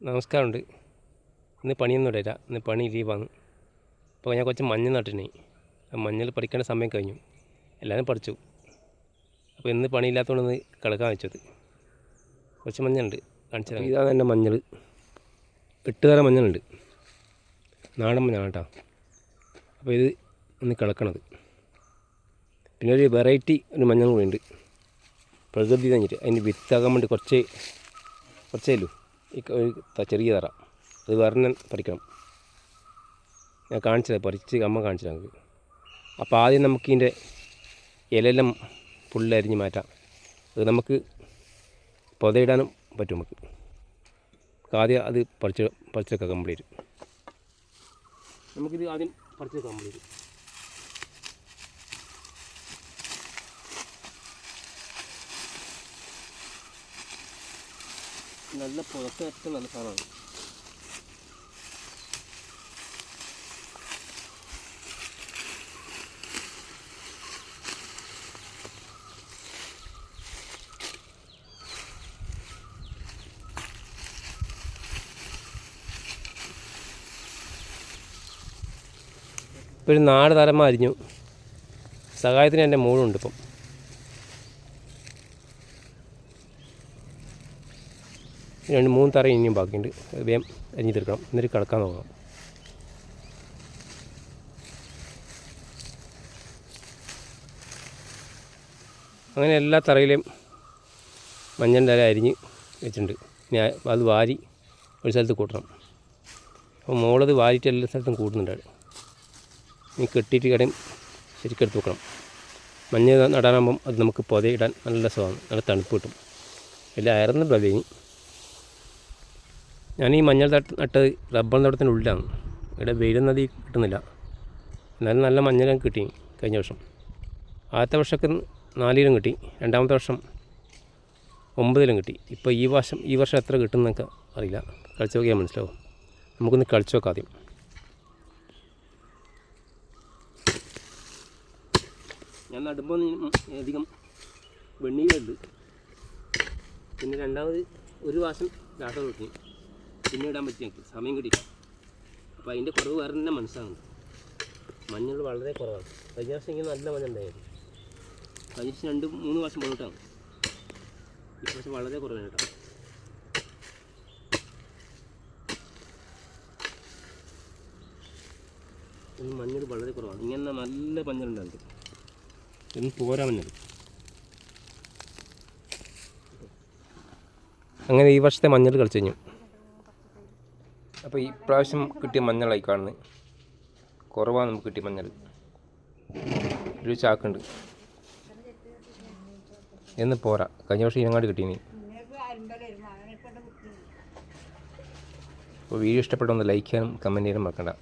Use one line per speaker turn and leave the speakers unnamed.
നമസ്കാരമുണ്ട്. ഇന്ന് പണിയൊന്നും ഇടയില്ല, ഇന്ന് പണി ലീവാണ്. അപ്പോൾ ഞാൻ കുറച്ച് മഞ്ഞൾ നട്ടിനെ. മഞ്ഞൾ പറിക്കേണ്ട സമയം കഴിഞ്ഞു, എല്ലാവരും പറിച്ചു. അപ്പോൾ ഇന്ന് പണിയില്ലാത്തതുകൊണ്ടൊന്ന് കിളക്കാൻ വെച്ചത്. കുറച്ച് മഞ്ഞളുണ്ട്, കാണിച്ചു തരാം. ഇതാണ് എൻ്റെ മഞ്ഞൾ, 8 തരം മഞ്ഞളുണ്ട്, നാടൻ മഞ്ഞളാണ് കേട്ടോ. അപ്പോൾ ഇത് ഒന്ന് കിളക്കണത്. പിന്നെ ഒരു വെറൈറ്റി ഒരു മഞ്ഞൾ കൂടി ഉണ്ട്, പ്രകൃതി തന്നിട്ട്. അതിന് വിത്താകാൻ വേണ്ടി കുറച്ചേലു ഈ ചെറിയ തറ, അത് വേറെ പറിക്കണം. ഞാൻ കാണിച്ചത് പറിച്ച് അമ്മ കാണിച്ചത് നമുക്ക്. അപ്പോൾ ആദ്യം നമുക്കിതിൻ്റെ ഇലയെല്ലാം ഫുള്ളരിഞ്ഞ് മാറ്റാം. അത് നമുക്ക് പുതയിടാനും പറ്റും. നമുക്ക് ആദ്യം അത് പറിച്ചെടുക്കാം കംപ്ലീറ്റ്. നമുക്കിത് ആദ്യം പറിച്ചെടുക്കാം കംപ്ലീറ്റ്. നല്ല പുറത്ത് നല്ല സാധനമാണ്. ഇപ്പോൾ ഒരു 4 തരം അരിഞ്ഞു. സഹായത്തിന് എൻ്റെ മോളുണ്ട്. ഇപ്പം രണ്ട് 3 തറ ഇനിയും ബാക്കിയുണ്ട്. വേഗം അരിഞ്ഞ് തീർക്കണം, എന്നിട്ട് കിടക്കാൻ നോക്കണം. അങ്ങനെ എല്ലാ തറയിലെയും മഞ്ഞളിൻ്റെ ഇല അരിഞ്ഞ് വെച്ചിട്ടുണ്ട്. ഇനി അത് വാരി ഒരു സ്ഥലത്ത് കൂട്ടണം. അപ്പോൾ മോളത് വാരിയിട്ട് എല്ലാ സ്ഥലത്തും കൂട്ടുന്നുണ്ട്. ഇനി കെട്ടിയിട്ട് കടയും ശരിക്കെടുത്ത് വെക്കണം. മഞ്ഞൾ നടാനാകുമ്പം അത് നമുക്ക് പുതയിടാൻ നല്ല സുഖമാണ്, നല്ല തണുപ്പ് കിട്ടും. വലിയ അയർന്ന് പ്രവേശി. ഞാൻ ഈ മഞ്ഞൾ നട്ടത് റബ്ബർ തോട്ടത്തിൻ്റെ ഉള്ളിലാണ്. ഇവിടെ വെയിലൊന്നും അധികം കിട്ടുന്നില്ല, എന്നാലും നല്ല മഞ്ഞൾ കിട്ടി കഴിഞ്ഞ വർഷം. ആദ്യത്തെ വർഷമൊക്കെ 4 കിലോ കിട്ടി, രണ്ടാമത്തെ വർഷം 9 കിലോ കിട്ടി. ഇപ്പോൾ ഈ വർഷം എത്ര കിട്ടുമെന്നൊക്കെ അറിയില്ല, കളിച്ച് നോക്കിയാൽ മനസ്സിലാവും. നമുക്കൊന്ന് കളിച്ച് നോക്കാം ആദ്യം. ഞാൻ നടുമ്പോൾ അധികം വെണ്ണീരുണ്ട്. പിന്നെ രണ്ടാമത് ഒരു പ്രാവശ്യം ഡാട്ട കിട്ടി, പിന്നെ ഇടാൻ പറ്റി എനിക്ക് സമയം കിട്ടിയില്ല. അപ്പോൾ അതിൻ്റെ കുറവ് വേറെ തന്നെ മനസ്സിലാകുന്നു. മഞ്ഞൾ വളരെ കുറവാണ്. കഴിഞ്ഞ വർഷം ഇങ്ങനെ നല്ല മഞ്ഞൾ ഉണ്ടായിരുന്നു. കഴിഞ്ഞ വർഷം 2-3 വർഷം മുന്നോട്ടാണ്. ഇപ്രാവശ്യം വളരെ കുറവാണ് കേട്ടോ. മഞ്ഞൾ വളരെ കുറവാണ്. ഇങ്ങനെ നല്ല മഞ്ഞളുണ്ടാകും. ഇന്ന് പോരാ മഞ്ഞൾ. അങ്ങനെ ഈ വർഷത്തെ മഞ്ഞൾ കളിച്ചു കഴിഞ്ഞു. അപ്പോൾ ഈ പ്രാവശ്യം കിട്ടിയ മഞ്ഞളായി കാണുന്നത് കുറവാണ്. നമുക്ക് കിട്ടിയ മഞ്ഞൾ ഒരു ചാക്കുണ്ട്, എന്ന് പോരാ. കഴിഞ്ഞ വർഷം ഇനങ്ങാണ്ട് കിട്ടീനി. അപ്പോൾ വീഡിയോ ഇഷ്ടപ്പെട്ടൊന്ന് ലൈക്ക് ചെയ്യാനും കമൻറ്റ് ചെയ്യാനും മറക്കണ്ട.